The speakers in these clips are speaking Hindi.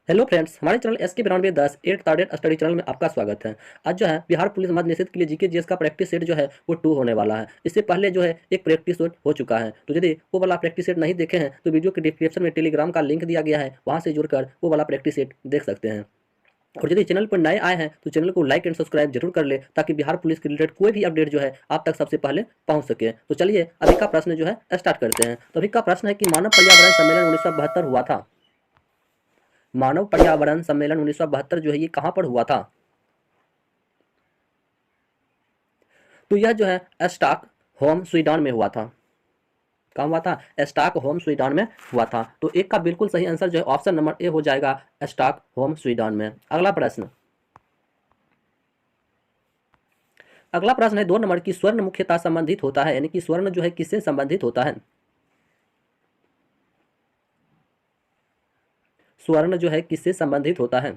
हेलो फ्रेंड्स, हमारे चैनल एस के 9210 एट स्टार्टेड स्टडी चैनल में आपका स्वागत है। आज जो है बिहार पुलिस मध्य निषेध के लिए जीके जीएस का प्रैक्टिस सेट जो है वो 2 होने वाला है। इससे पहले जो है एक प्रैक्टिस सेट हो चुका है, तो यदि वो वाला प्रैक्टिस सेट नहीं देखे हैं तो वीडियो के डिस्क्रिप्शन में टेलीग्राम का लिंक दिया गया है, वहाँ से जुड़कर वो वाला प्रैक्टिस सेट देख सकते हैं। और यदि चैनल पर नए आए हैं तो चैनल को लाइक एंड सब्सक्राइब जरूर कर ले, ताकि बिहार पुलिस के रिलेटेड कोई भी अपडेट जो है आप तक सबसे पहले पहुंच सके। तो चलिए अभी का प्रश्न जो है स्टार्ट करते हैं। तो अभी का प्रश्न है कि मानव पर्यावरण सम्मेलन 1972 हुआ था। मानव पर्यावरण सम्मेलन 1972 जो है ये कहाँ पर हुआ था? तो यह जो है स्टॉक होम स्वीडन में हुआ था। कहाँ हुआ था? स्टॉक होम स्वीडन में हुआ था। तो एक का बिल्कुल सही आंसर जो है ऑप्शन नंबर ए हो जाएगा, स्टॉक होम स्वीडन में। अगला प्रश्न है 2 नंबर की स्वर्ण मुख्यतः संबंधित होता है, यानी कि स्वर्ण जो है किससे संबंधित होता है? स्वर्ण जो है किससे संबंधित होता है?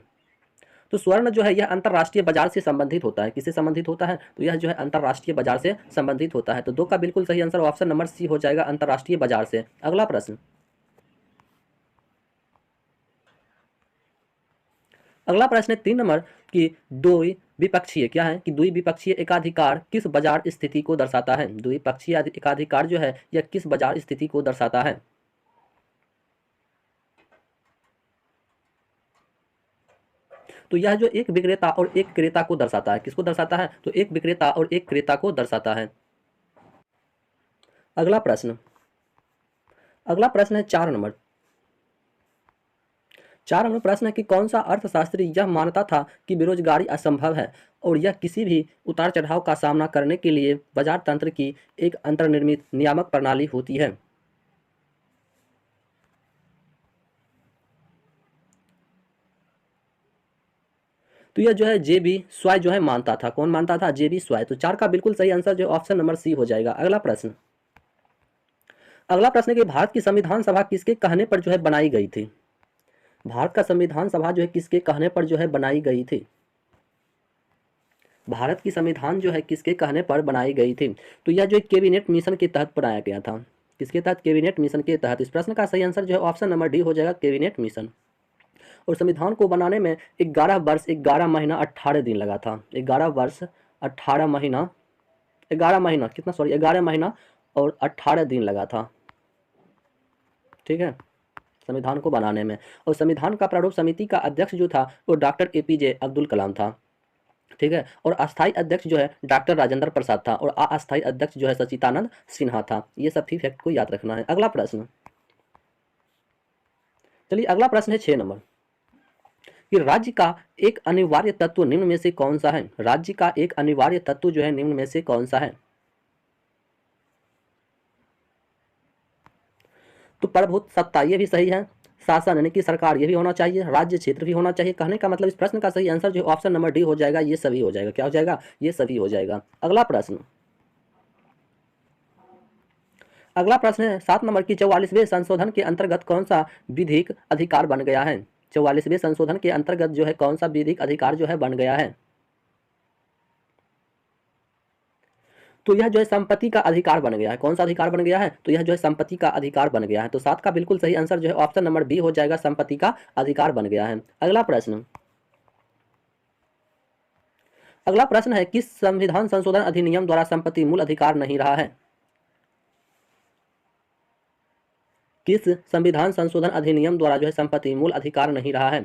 तो स्वर्ण जो है यह अंतर्राष्ट्रीय बाजार से संबंधित होता है। किससे संबंधित होता है? तो यह जो है अंतर्राष्ट्रीय बाजार से संबंधित होता है। तो 2 का बिल्कुल सही आंसर ऑप्शन नंबर सी हो जाएगा, अंतर्राष्ट्रीय बाजार से। अगला प्रश्न है 3 नंबर की द्विपक्षीय क्या है कि द्विपक्षीय एकाधिकार किस बाजार स्थिति को दर्शाता है? द्विपक्षीय एकाधिकार जो है यह किस बाजार स्थिति को दर्शाता है? तो यह जो एक विक्रेता और एक क्रेता को दर्शाता है। किसको दर्शाता है? तो एक विक्रेता और एक क्रेता को दर्शाता है। अगला प्रश्न है 4 नंबर। 4 नंबर प्रश्न है कि कौन सा अर्थशास्त्री यह मानता था कि बेरोजगारी असंभव है और यह किसी भी उतार चढ़ाव का सामना करने के लिए बाजार तंत्र की एक अंतर्निर्मित नियामक प्रणाली होती है? तो यह जो है जेबी स्वाय जो है मानता था। कौन मानता था? जेबी स्वाय। तो 4 का बिल्कुल सही आंसर जो ऑप्शन नंबर सी हो जाएगा। अगला प्रश्न है कि भारत की संविधान सभा किसके कहने पर जो है बनाई गई थी? भारत का संविधान सभा जो है किसके कहने पर जो है बनाई गई थी? भारत की संविधान जो है किसके कहने पर बनाई गई थी? तो यह जो कैबिनेट मिशन के तहत बनाया गया था। किसके तहत? कैबिनेट मिशन के तहत। इस प्रश्न का सही आंसर जो है ऑप्शन नंबर डी हो जाएगा, कैबिनेट मिशन। और संविधान को बनाने में 11 वर्ष 11 महीना 18 दिन लगा था। 11 वर्ष 18 महीना 11 महीना कितना, सॉरी 11 महीना और 18 दिन लगा था। ठीक है, संविधान को बनाने में। और संविधान का प्रारूप समिति का अध्यक्ष जो था वो डॉक्टर एपीजे अब्दुल कलाम था। ठीक है, और अस्थायी अध्यक्ष जो है डॉक्टर राजेंद्र प्रसाद था और अस्थायी अध्यक्ष जो है सचिदानंद सिन्हा था। ये सब भी फैक्ट को याद रखना है। चलिए अगला प्रश्न है 6 नंबर कि राज्य का एक अनिवार्य तत्व निम्न में से कौन सा है? राज्य का एक अनिवार्य तत्व जो है निम्न में से कौन सा है? तो प्रभुत्व सत्ता ये भी सही है, शासन यानी कि सरकार ये भी होना चाहिए, राज्य क्षेत्र भी होना चाहिए। कहने का मतलब इस प्रश्न का सही आंसर जो ऑप्शन नंबर डी हो जाएगा, ये सभी हो जाएगा। क्या हो जाएगा? ये सभी हो जाएगा। अगला प्रश्न है 7 नंबर की 44वें संशोधन के अंतर्गत कौन सा विधिक अधिकार बन गया है? 44वें संशोधन के अंतर्गत जो है कौन सा विधिक अधिकार जो है बन गया है? तो यह जो है संपत्ति का अधिकार बन गया है। कौन सा अधिकार बन गया है? तो यह जो है संपत्ति का अधिकार बन गया है। तो 7 का बिल्कुल सही आंसर जो है ऑप्शन नंबर बी हो जाएगा, संपत्ति का अधिकार बन गया है। अगला प्रश्न है किस संविधान संशोधन अधिनियम द्वारा संपत्ति मूल अधिकार नहीं रहा है? किस संविधान संशोधन अधिनियम द्वारा जो है संपत्ति मूल अधिकार नहीं रहा है?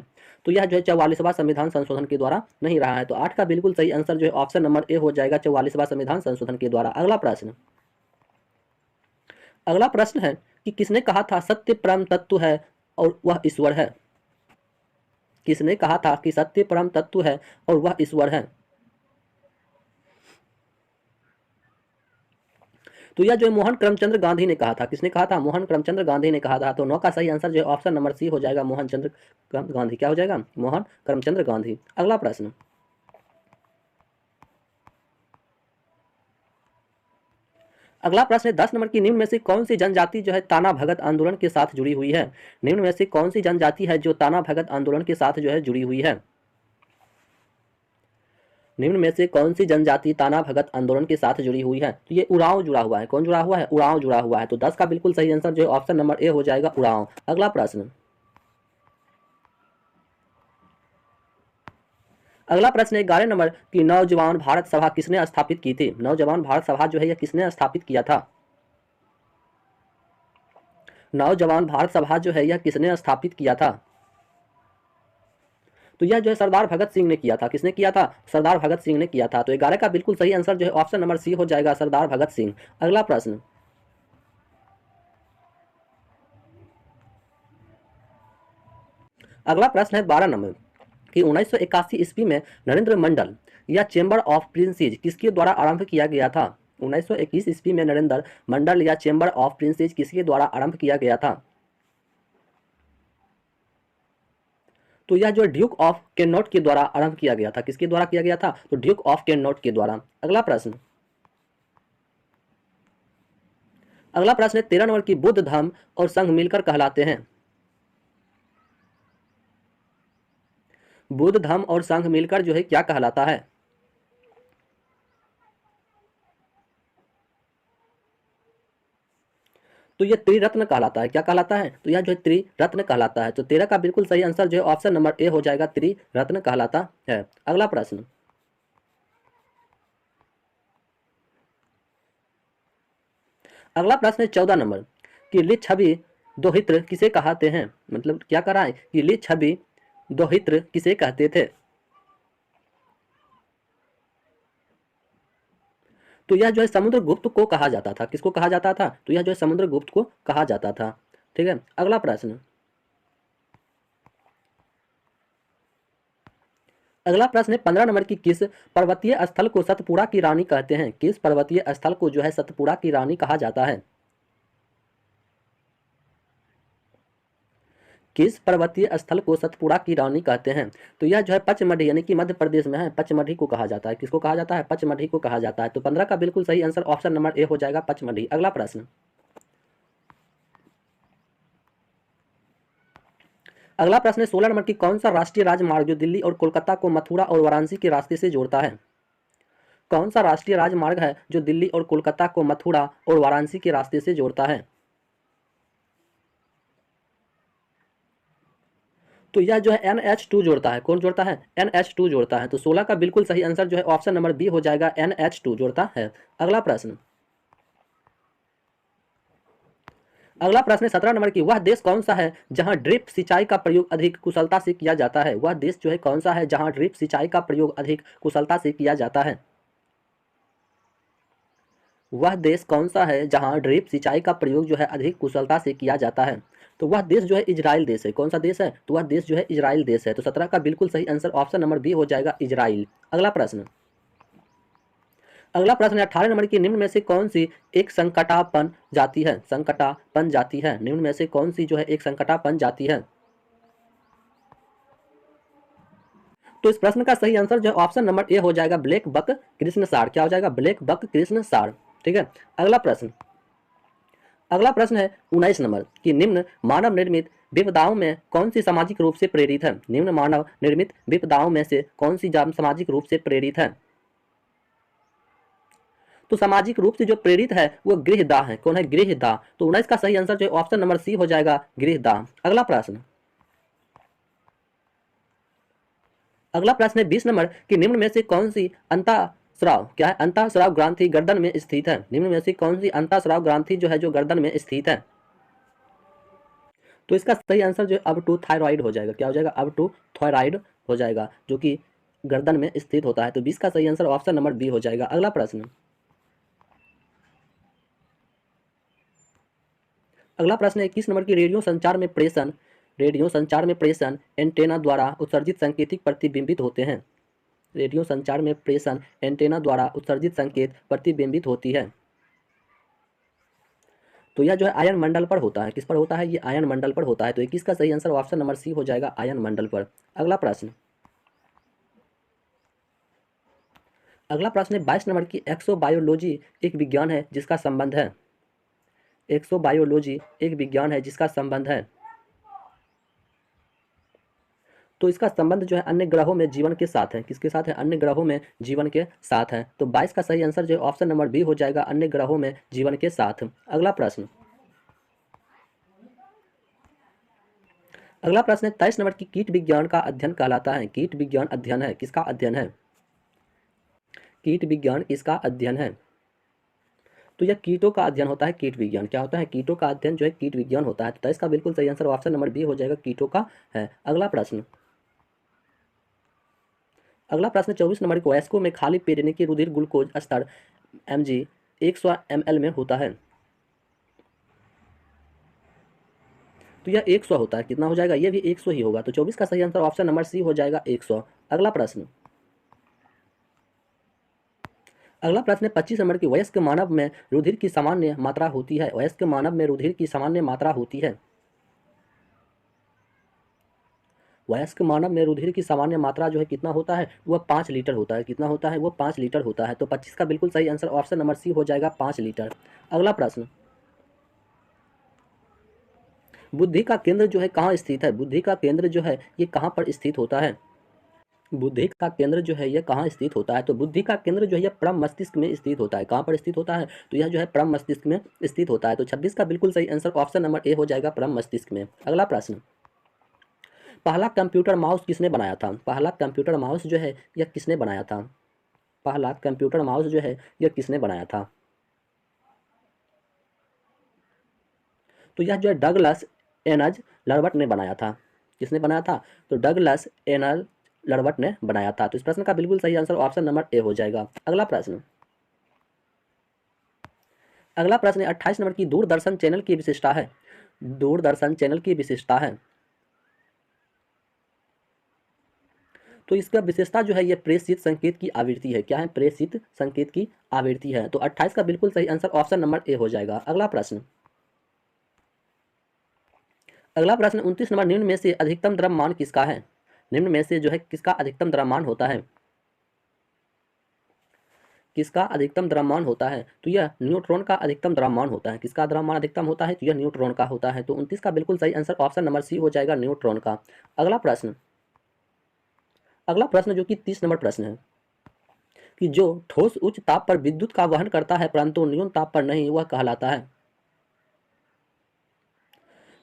तो यह जो है 44वां संविधान संशोधन के द्वारा नहीं रहा है। तो 8 का बिल्कुल सही आंसर जो है ऑप्शन नंबर ए हो जाएगा, 44वां संविधान संशोधन के द्वारा। अगला प्रश्न है कि किसने कहा था सत्य परम तत्व है और वह ईश्वर है? किसने कहा था कि सत्य परम तत्व है और वह ईश्वर है? तो यह जो है मोहन करमचंद गांधी ने कहा था। किसने कहा था? मोहन करमचंद गांधी ने कहा था। तो 9 का सही आंसर जो है ऑप्शन नंबर सी हो जाएगा, मोहन चंद्र गांधी। क्या हो जाएगा? मोहन करमचंद गांधी। अगला प्रश्न है 10 नंबर की निम्न में से कौन सी जनजाति जो है ताना भगत आंदोलन के साथ जुड़ी हुई है? निम्न में से कौन सी जनजाति है जो ताना भगत आंदोलन के साथ जो है जुड़ी हुई है? निम्न में से कौन सी जनजाति ताना भगत आंदोलन के साथ जुड़ी हुई है? तो ये उरांव जुड़ा हुआ है। कौन जुड़ा हुआ है? उरांव जुड़ा हुआ है। तो 10 का बिल्कुल सही आंसर जो है ऑप्शन नंबर ए हो जाएगा, उरांव। अगला प्रश्न है 11 नंबर की नौजवान भारत सभा किसने स्थापित की थी? नौजवान भारत सभा जो है यह किसने स्थापित किया था? नौजवान भारत सभा जो है यह किसने स्थापित किया था? तो यह जो है सरदार भगत सिंह ने किया था। किसने किया था? सरदार भगत सिंह ने किया था। तो 11 का बिल्कुल सही आंसर जो है ऑप्शन नंबर सी हो जाएगा, सरदार भगत सिंह। अगला प्रश्न, अगला प्रश्न है 12 नंबर कि 1981 ईस्वी में नरेंद्र मंडल या चेंबर ऑफ प्रिंसेस किसके द्वारा आरंभ किया गया था? 1921 ईस्वी में नरेंद्र मंडल या चेंबर ऑफ प्रिंसेस किसके द्वारा आरंभ किया गया था? तो यह जो ड्यूक ऑफ कैनॉट के द्वारा आरंभ किया गया था। किसके द्वारा किया गया था? तो ड्यूक ऑफ कैनॉट के द्वारा। अगला प्रश्न, अगला प्रश्न है 13 नंबर की बुद्ध धर्म और संघ मिलकर कहलाते हैं। बुद्ध धर्म और संघ मिलकर जो है क्या कहलाता है? तो यह त्रिरत्न कहलाता है। क्या कहलाता है? तो यह जो है त्रिरत्न कहलाता है। तो 13 का बिल्कुल सही आंसर जो है ऑप्शन नंबर ए हो जाएगा, त्रिरत्न कहलाता है। अगला प्रश्न, अगला प्रश्न है 14 नंबर कि लिच्छवी दोहित्र किसे कहते हैं? मतलब क्या कह रहा है कि लिच्छवी दोहित्र किसे कहते थे? तो यह जो है समुद्रगुप्त को कहा जाता था। किसको कहा जाता था? तो यह जो है समुद्रगुप्त को कहा जाता था। ठीक है, अगला प्रश्न, अगला प्रश्न है 15 नंबर की किस पर्वतीय स्थल को सतपुड़ा की रानी कहते हैं? किस पर्वतीय स्थल को जो है सतपुड़ा की रानी कहा जाता है? किस पर्वतीय स्थल को सतपुड़ा की रानी कहते हैं? तो यह जो है पचमढ़ी यानी कि मध्य प्रदेश में है, पचमढ़ी को कहा जाता है। किसको कहा जाता है? पचमढ़ी को कहा जाता है। तो 15 का बिल्कुल सही आंसर ऑप्शन नंबर ए हो जाएगा, पचमढ़ी। अगला प्रश्न, अगला प्रश्न है 16 नंबर की कौन सा राष्ट्रीय राजमार्ग जो दिल्ली और कोलकाता को मथुरा और वाराणसी के रास्ते से जोड़ता है? कौन सा राष्ट्रीय राजमार्ग है जो दिल्ली और कोलकाता को मथुरा और वाराणसी के रास्ते से जोड़ता है? तो यह जो है NH2 जोड़ता है। कौन जोड़ता है? NH2 जोड़ता है। तो 16 का बिल्कुल सही आंसर जो है ऑप्शन नंबर बी हो जाएगा, NH2 जोड़ता है। अगला प्रश्न, अगला प्रश्न है 17 नंबर की वह देश कौन सा है जहां ड्रिप सिंचाई का प्रयोग अधिक कुशलता से किया जाता है? वह देश जो है कौन सा है जहां ड्रिप सिंचाई का प्रयोग अधिक कुशलता से किया जाता है? वह देश कौन सा है जहां ड्रिप सिंचाई का प्रयोग जो है अधिक कुशलता से किया जाता है? तो वह देश जो है इजराइल देश है। कौन सा देश है? तो वह देश जो है इजराइल देश है। तो 17 का बिल्कुल सही आंसर ऑप्शन नंबर बी हो जाएगा, इजराइल। अगला प्रश्न, अगला प्रश्न है 18 नंबर की निम्न में से कौन सी एक संकटापन जाति है? संकटापन जाति है। निम्न में से कौन सी जो है एक संकटापन जाति है? तो इस प्रश्न का सही आंसर जो है ऑप्शन नंबर ए हो जाएगा, ब्लैक बक कृष्ण सार। क्या हो जाएगा? ब्लैक बक कृष्ण सार। ठीक है, अगला प्रश्न, अगला प्रश्न है 19 नंबर कि निम्न मानव निर्मित विपदाओं में कौन सी सामाजिक रूप से प्रेरित है? निम्न मानव निर्मित विपदाओं में से कौन सी सामाजिक रूप से प्रेरित है? तो सामाजिक रूप से जो प्रेरित है वो गृहदाह है। कौन है? गृहदाह। तो 19 का सही आंसर जो है ऑप्शन नंबर सी हो जाएगा, गृहदाह। अगला प्रश्न, अगला प्रश्न है 20 नंबर कि निम्न में से कौन सी अंतःस्राव, क्या है? अंतःस्राव ग्रंथि गर्दन में स्थित है। निम्न में से कौन सी अंतःस्राव ग्रंथि जो है जो गर्दन में स्थित है? तो इसका सही आंसर जो है अब टू थायराइड हो जाएगा। क्या हो जाएगा? अब टू थायराइड हो जाएगा, जो कि गर्दन में स्थित होता है। तो 20 का सही आंसर ऑप्शन नंबर बी हो जाएगा। अगला प्रश्न, अगला प्रश्न है 21 नंबर की रेडियो संचार में प्रेषण, रेडियो संचार में प्रेषण एंटेना द्वारा उत्सर्जित संकेतिक प्रतिबिंबित होते हैं। रेडियो संचार में प्रेषण एंटेना द्वारा उत्सर्जित संकेत प्रतिबिंबित होती है। तो यह जो है आयन मंडल पर होता है। किस पर होता है? ये आयन मंडल पर होता है। तो 21 का सही आंसर ऑप्शन नंबर सी हो जाएगा, आयन मंडल पर। अगला प्रश्न, अगला प्रश्न है 22 नंबर की एक्सोबायोलॉजी एक विज्ञान है जिसका संबंध है। एक्सोबायोलॉजी एक विज्ञान है जिसका संबंध है। तो इसका संबंध जो है अन्य ग्रहों में जीवन के साथ है। किसके साथ है? अन्य ग्रहों में जीवन के साथ है। तो 22 का सही आंसर जो है ऑप्शन नंबर बी हो जाएगा, अन्य ग्रहों में जीवन के साथ। अगला प्रश्न, अगला प्रश्न है 23 नंबर की कीट विज्ञान का अध्ययन कहलाता है। कीट विज्ञान अध्ययन है, किसका अध्ययन है? कीट विज्ञान किसका अध्ययन है? तो यह कीटों का अध्ययन होता है। कीट विज्ञान क्या होता है? कीटों का अध्ययन जो है कीट विज्ञान होता है। तो इसका बिल्कुल सही आंसर ऑप्शन नंबर बी हो जाएगा, कीटों का है। अगला प्रश्न 24 नंबर को वयस्कों में खाली पेट यानी कि रुधिर ग्लूकोज स्तर mg 100 ml में होता है। तो यह 100 होता है, कितना हो जाएगा? ये भी 100 ही होगा। तो 24 का सही आंसर ऑप्शन नंबर सी हो जाएगा, 100। अगला प्रश्न है 25 नंबर की वयस्क मानव में रुधिर की सामान्य मात्रा होती है। वयस्क मानव में रुधिर की सामान्य मात्रा होती है। वयस्क मानव में रुधिर की सामान्य मात्रा जो है कितना होता है? वह 5 लीटर होता है। कितना होता है? वो 5 लीटर होता है। तो 25 का बिल्कुल सही आंसर ऑप्शन नंबर सी हो जाएगा, 5 लीटर। अगला प्रश्न, बुद्धि का केंद्र जो है कहाँ स्थित है? बुद्धि का केंद्र जो है ये कहाँ पर स्थित होता है? बुद्धि का केंद्र जो है यह कहाँ स्थित होता है? तो बुद्धि का केंद्र जो है यह परम मस्तिष्क में स्थित होता है। कहाँ पर स्थित होता है? तो यह जो है परम मस्तिष्क में स्थित होता है। तो 26 का बिल्कुल सही आंसर ऑप्शन नंबर ए हो जाएगा, परम मस्तिष्क में। अगला प्रश्न, पहला कंप्यूटर माउस किसने बनाया था? पहला कंप्यूटर माउस जो है यह किसने बनाया था? पहला कंप्यूटर माउस जो है यह किसने बनाया था? तो यह जो है डगलस एनज लर्बट ने बनाया था। किसने बनाया था? तो डगलस एनल लर्बट ने बनाया था। तो इस प्रश्न का बिल्कुल सही आंसर ऑप्शन नंबर ए हो जाएगा। अगला प्रश्न 28 नंबर की दूरदर्शन चैनल की विशेषता है। दूरदर्शन चैनल की विशेषता है। तो इसका विशेषता जो है ये प्रेषित संकेत की आवृत्ति है। क्या है? प्रेषित संकेत की आवृत्ति है। तो 28 का बिल्कुल सही आंसर ऑप्शन नंबर ए हो जाएगा। अगला प्रश्न 29 नंबर, निम्न में से अधिकतम द्रव्यमान किसका है? निम्न में से जो है किसका अधिकतम द्रव्यमान होता है? किसका अधिकतम द्रव्यमान होता है? तो यह न्यूट्रॉन का अधिकतम द्रव्यमान होता है। किसका द्रव्यमान अधिकतम होता है? तो यह न्यूट्रॉन का होता है। तो 29 का बिल्कुल सही आंसर ऑप्शन नंबर सी हो जाएगा, न्यूट्रॉन का। अगला प्रश्न जो कि 30 नंबर प्रश्न है कि जो ठोस उच्च ताप पर विद्युत का वहन करता है परंतु न्यून ताप पर नहीं, वह कहलाता है।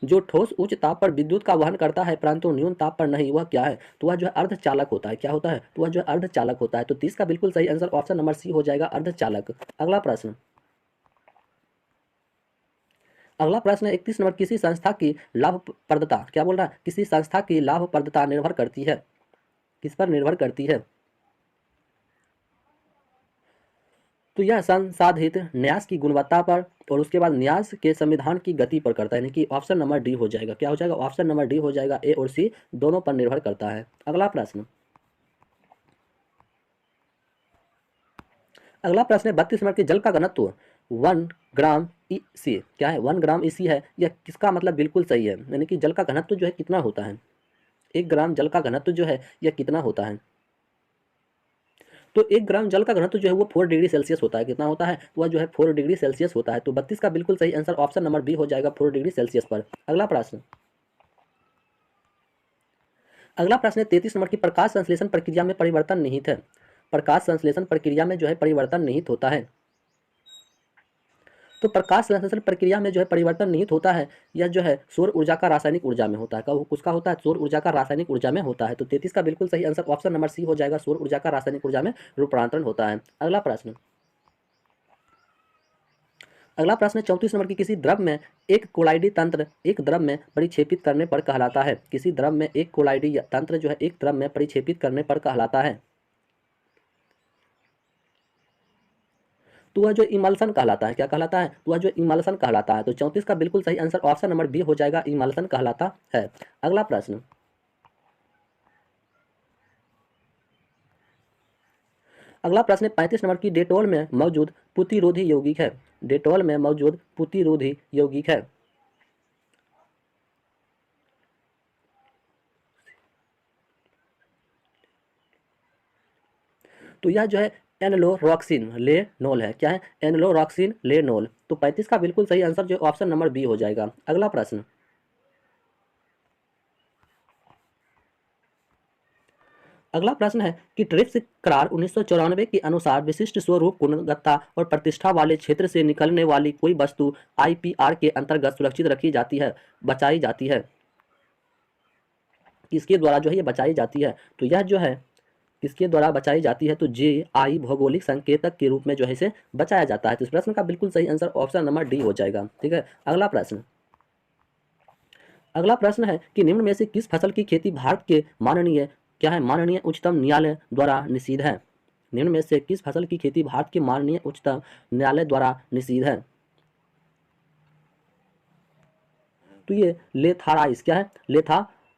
जो ठोस उच्च ताप पर विद्युत का वहन करता है परंतु न्यून ताप पर नहीं, वह क्या है? तो वह जो है अर्धचालक होता है। क्या होता है? तो वह जो है अर्धचालक होता है। तो 30 का बिल्कुल सही आंसर ऑप्शन नंबर सी हो जाएगा, अर्धचालक। अगला प्रश्न 31 नंबर, किसी संस्था की लाभप्रदता, क्या बोल रहा है? किसी संस्था की लाभप्रदता निर्भर करती है। किस पर निर्भर करती है? तो यह संसाधित न्यास की गुणवत्ता पर और उसके बाद न्यास के संविधान की गति पर करता है। यानी कि ऑप्शन नंबर डी हो जाएगा। क्या हो जाएगा? ऑप्शन नंबर डी हो जाएगा, ए और सी दोनों पर निर्भर करता है। अगला प्रश्न है 32 नंबर के जल का घनत्व 1 ग्राम ईसी, क्या है? 1 ग्राम ईसी है। यह किसका मतलब बिल्कुल सही है? यानी कि जल का घनत्व जो है कितना होता है? 1 ग्राम जल का घनत्व जो है यह कितना होता है? तो 1 ग्राम जल का घनत्व जो है वो 4 डिग्री सेल्सियस होता है। कितना होता है? वह जो है 4 डिग्री सेल्सियस होता है। तो 32 का बिल्कुल सही आंसर ऑप्शन नंबर बी हो जाएगा, 4 डिग्री सेल्सियस पर। अगला प्रश्न है 33 नंबर की प्रकाश संश्लेषण प्रक्रिया में परिवर्तन निहित है। प्रकाश संश्लेषण प्रक्रिया में जो है परिवर्तन निहित होता है। तो प्रकाश संश्लेषण प्रक्रिया में जो है परिवर्तन निहित होता है, यह जो है सौर ऊर्जा का रासायनिक ऊर्जा में होता है। उसका होता है सौर ऊर्जा का रासायनिक ऊर्जा में होता है। तो 33 का बिल्कुल सही आंसर ऑप्शन नंबर सी हो जाएगा, सौर ऊर्जा का रासायनिक ऊर्जा में रूपांतरण होता है। अगला प्रश्न 34 नंबर की किसी द्रव में एक कोलाइडी तंत्र एक द्रव में परिक्षेपित करने पर कहलाता है। किसी द्रव में एक कोलाइडी तंत्र जो है एक द्रव में परिक्षेपित करने पर कहलाता है। तो वह जो इमल्सन कहलाता है। क्या कहलाता है? तो वह जो इमल्सन कहलाता है। तो 34 का बिल्कुल सही आंसर ऑप्शन नंबर बी हो जाएगा, इमल्सन कहलाता है। अगला प्रश्न अगला प्रश्न 35 नंबर की डेटोल में मौजूद प्रतिरोधी यौगिक है। डेटोल में मौजूद प्रतिरोधी यौगिक है। तो यह जो है एनलोरॉक्सिन लेनोल है। क्या है? एनलोरॉक्सिन लेनोल। तो 35 का बिल्कुल सही आंसर जो ऑप्शन नंबर बी हो जाएगा। अगला प्रश्न है कि ट्रिप्स करार 1994 के अनुसार विशिष्ट स्वरूप, गुणवत्ता और प्रतिष्ठा वाले क्षेत्र से निकलने वाली कोई वस्तु आईपीआर के अंतर्गत सुरक्षित रखी जाती है, बचाई जाती है। किसके द्वारा जो है ये बचाई जाती है? तो यह जो है किसके द्वारा बचाई जाती है? तो GI भौगोलिक संकेतक के रूप में जो है इसे बचाया जाता है। तो इस प्रश्न का बिल्कुल सही आंसर ऑप्शन नंबर डी हो जाएगा। ठीक है, अगला प्रश्न है कि निम्न में से किस फसल की खेती भारत के माननीय क्या है माननीय उच्चतम न्यायालय द्वारा निषिद्ध है? निम्न में से किस फसल की खेती भारत के माननीय उच्चतम न्यायालय द्वारा निषिद्ध है? तो ये लेथाराइस क्या है?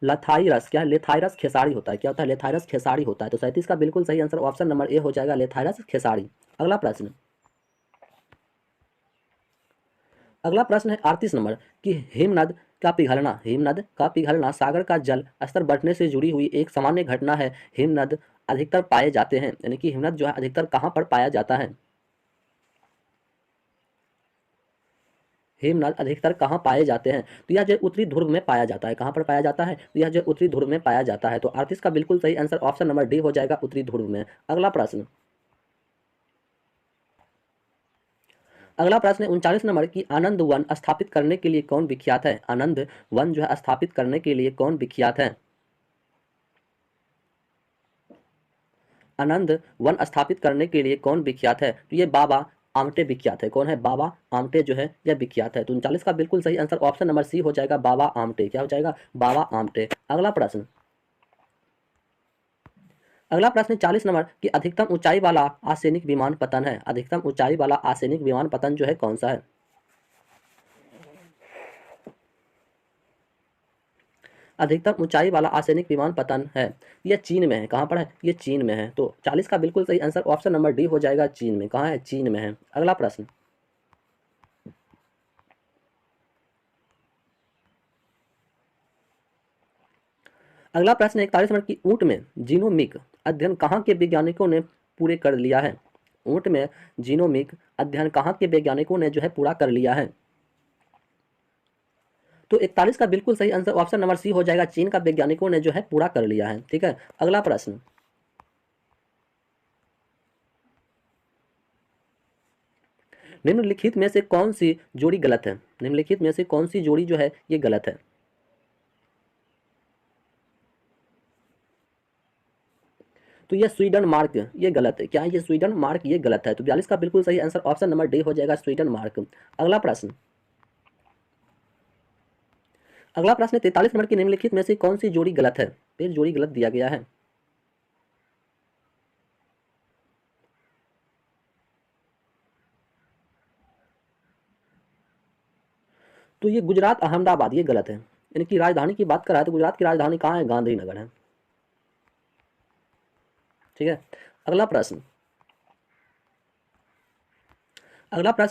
लथाइरस क्या है? लेथाइरस खेसारी होता है। क्या होता है? लेथाइरस खेसारी होता है। तो 37 का बिल्कुल सही आंसर ऑप्शन नंबर ए हो जाएगा, लेथाइरस खेसारी। अगला प्रश्न है 38 नंबर कि हिमनद का पिघलना सागर का जल स्तर बढ़ने से जुड़ी हुई एक सामान्य घटना है। हिमनद अधिकतर पाए जाते हैं, यानी कि हिमनद जो है अधिकतर कहाँ पर पाया जाता है? हिमनद अधिकतर कहाँ पाए जाते हैं? तो यह जो उत्तरी ध्रुव में पाया जाता है। कहाँ पर पाया जाता है? तो यह जो उत्तरी ध्रुव में पाया जाता है। तो 38 का बिल्कुल सही आंसर ऑप्शन नंबर डी हो जाएगा, उत्तरी ध्रुव में। अगला प्रश्न है 39 नंबर की आनंद वन स्थापित करने के लिए कौन विख्यात है? आनंद वन जो है स्थापित करने के लिए कौन विख्यात है? आनंद वन स्थापित करने के लिए कौन विख्यात है? तो ये बाबा आमटे विख्यात है। कौन है? बाबा आमटे जो है यह विख्यात है। तो 39 का बिल्कुल सही आंसर ऑप्शन नंबर सी हो जाएगा, बाबा आमटे। क्या हो जाएगा? बाबा आमटे। अगला प्रश्न 40 नंबर की अधिकतम ऊंचाई वाला आर्सेनिक विमान पतन है। अधिकतम ऊंचाई वाला आर्सेनिक विमान पतन जो है कौन सा है? अधिकतम ऊंचाई वाला आर्सेनिक विमान पतन है, यह चीन में है। कहाँ पर है? ये चीन में है। तो 40 का बिल्कुल सही आंसर ऑप्शन नंबर डी हो जाएगा, चीन में। कहाँ है? चीन में है। अगला प्रश्न 41 नंबर की ऊंट में जीनोमिक अध्ययन कहाँ के वैज्ञानिकों ने पूरे कर लिया है? ऊंट में जीनोमिक अध्ययन कहाँ के वैज्ञानिकों ने जो है पूरा कर लिया है? तो 41 का बिल्कुल सही आंसर ऑप्शन नंबर सी हो जाएगा, चीन का वैज्ञानिकों ने जो है पूरा कर लिया है। ठीक है, अगला प्रश्न निम्नलिखित में से कौन सी जोड़ी गलत है? निम्नलिखित में से कौन सी जोड़ी जो है ये गलत है? तो ये स्वीडन मार्क ये गलत है। क्या है? ये स्वीडन मार्क ये गलत है। तो 42 का बिल्कुल सही आंसर ऑप्शन नंबर डी हो जाएगा, स्वीडन मार्क। अगला प्रश्न 43 नंबर की निम्नलिखित में से कौन सी जोड़ी गलत है? फिर जोड़ी गलत दिया गया है। तो ये गुजरात अहमदाबाद ये गलत है। इनकी राजधानी की बात कर रहा है तो गुजरात की राजधानी कहाँ है? गांधीनगर है। ठीक है, अगला प्रश्न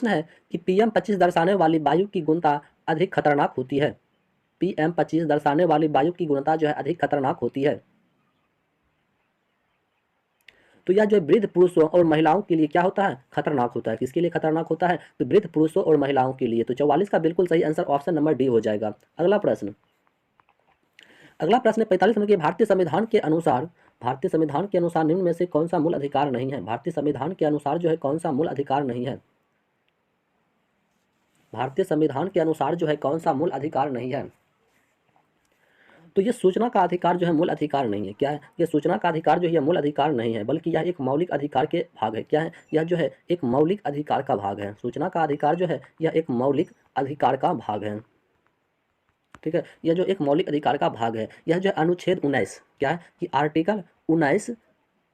है कि PM 25 दर्शाने वाली वायु की गुणता अधिक खतरनाक होती है। PM 25 दर्शाने वाली वायु की गुणता जो है अधिक खतरनाक होती है। तो यह जो वृद्ध पुरुषों और महिलाओं के लिए क्या होता है? खतरनाक होता है। किसके लिए खतरनाक होता है? तो वृद्ध पुरुषों और महिलाओं के लिए। तो 44 का बिल्कुल सही आंसर ऑप्शन नंबर डी हो जाएगा। अगला प्रश्न 45 नंबर के भारतीय संविधान के अनुसार निम्न में से कौन सा मूल अधिकार नहीं है? भारतीय संविधान के अनुसार जो है कौन सा मूल अधिकार नहीं है? भारतीय संविधान के अनुसार जो है कौन सा मूल अधिकार नहीं है? तो ये सूचना का अधिकार जो है मूल अधिकार नहीं है। क्या है? ये सूचना का अधिकार जो है मूल अधिकार नहीं है, बल्कि यह एक मौलिक अधिकार के भाग है। क्या है? यह जो है एक मौलिक अधिकार का भाग है। सूचना का अधिकार जो है यह एक मौलिक अधिकार का भाग है। ठीक है, यह जो एक मौलिक अधिकार का भाग है, यह जो है अनुच्छेद 19 क्या है कि आर्टिकल 19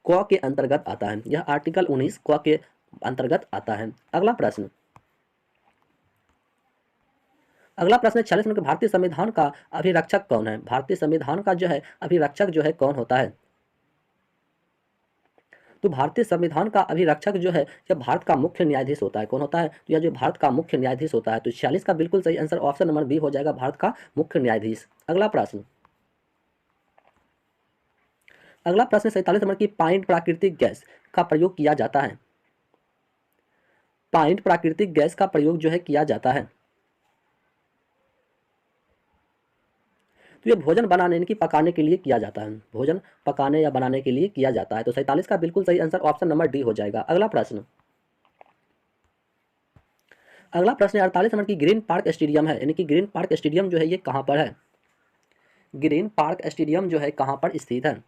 क के अंतर्गत आता है। यह आर्टिकल 19 क के अंतर्गत आता है। अगला प्रश्न है 46 नंबर, भारतीय संविधान का अभिरक्षक कौन है? भारतीय संविधान का जो है अभिरक्षक जो है कौन होता है? तो भारतीय संविधान का अभिरक्षक जो है यह भारत का मुख्य न्यायाधीश होता है। कौन होता है? तो यह जो भारत का मुख्य न्यायाधीश होता है। तो 46 का बिल्कुल सही आंसर ऑप्शन नंबर बी हो जाएगा, भारत का मुख्य न्यायाधीश। अगला प्रश्न 47 नंबर की पाइंट प्राकृतिक गैस का प्रयोग किया जाता है। पाइंट प्राकृतिक गैस का प्रयोग जो है किया जाता है। तो ये भोजन बनाने यानी कि पकाने के लिए किया जाता है। भोजन पकाने या बनाने के लिए किया जाता है। तो 47 का बिल्कुल सही आंसर ऑप्शन नंबर डी हो जाएगा। अगला प्रश्न 48 नंबर की ग्रीन पार्क स्टेडियम है, यानी कि ग्रीन पार्क स्टेडियम जो है ये कहाँ पर है? ग्रीन पार्क स्टेडियम जो है कहाँ पर स्थित है?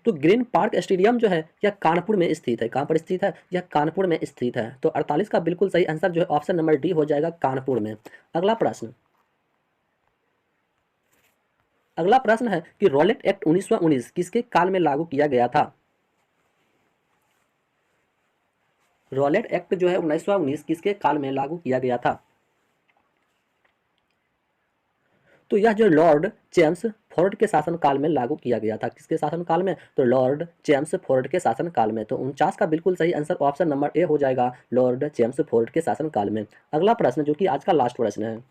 तो ग्रीन पार्क स्टेडियम जो है यह कानपुर में स्थित है। कहाँ पर स्थित है? यह कानपुर में स्थित है। तो 48 का बिल्कुल सही आंसर जो है ऑप्शन नंबर डी हो जाएगा, कानपुर में। अगला प्रश्न, अगला प्रश्न है कि रॉलेट एक्ट 1919 किसके काल में लागू किया गया था? रॉलेट एक्ट जो है 1919 किसके काल में लागू किया गया था? तो यह जो लॉर्ड जेम्स फोर्ड के शासनकाल में लागू किया गया था। किसके शासनकाल में? तो लॉर्ड जेम्स फोर्ड के शासनकाल में। तो 49 का बिल्कुल सही आंसर ऑप्शन नंबर ए हो जाएगा, लॉर्ड जेम्स फोर्ड के शासनकाल में। अगला प्रश्न जो कि आज का लास्ट प्रश्न है,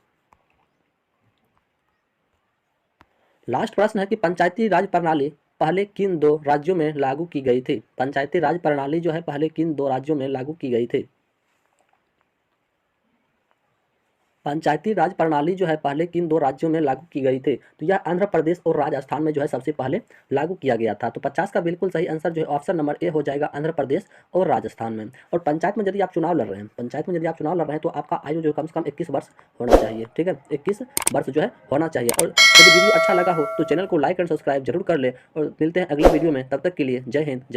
लास्ट प्रश्न है कि पंचायती राज प्रणाली पहले किन दो राज्यों में लागू की गई थी? पंचायती राज प्रणाली जो है पहले किन दो राज्यों में लागू की गई थी? पंचायती राज प्रणाली जो है पहले किन दो राज्यों में लागू की गई थी? तो यह आंध्र प्रदेश और राजस्थान में जो है सबसे पहले लागू किया गया था। तो 50 का बिल्कुल सही आंसर जो है ऑप्शन नंबर ए हो जाएगा, आंध्र प्रदेश और राजस्थान में। और पंचायत में यदि आप चुनाव लड़ रहे हैं, पंचायत में यदि आप चुनाव लड़ रहे हैं तो आपका आयु जो कम से कम 21 वर्ष होना चाहिए। ठीक है, 21 वर्ष जो है होना चाहिए। और यदि वीडियो अच्छा लगा हो तो चैनल को लाइक एंड सब्सक्राइब जरूर कर ले। और मिलते हैं अगले वीडियो में, तब तक के लिए जय हिंद, जय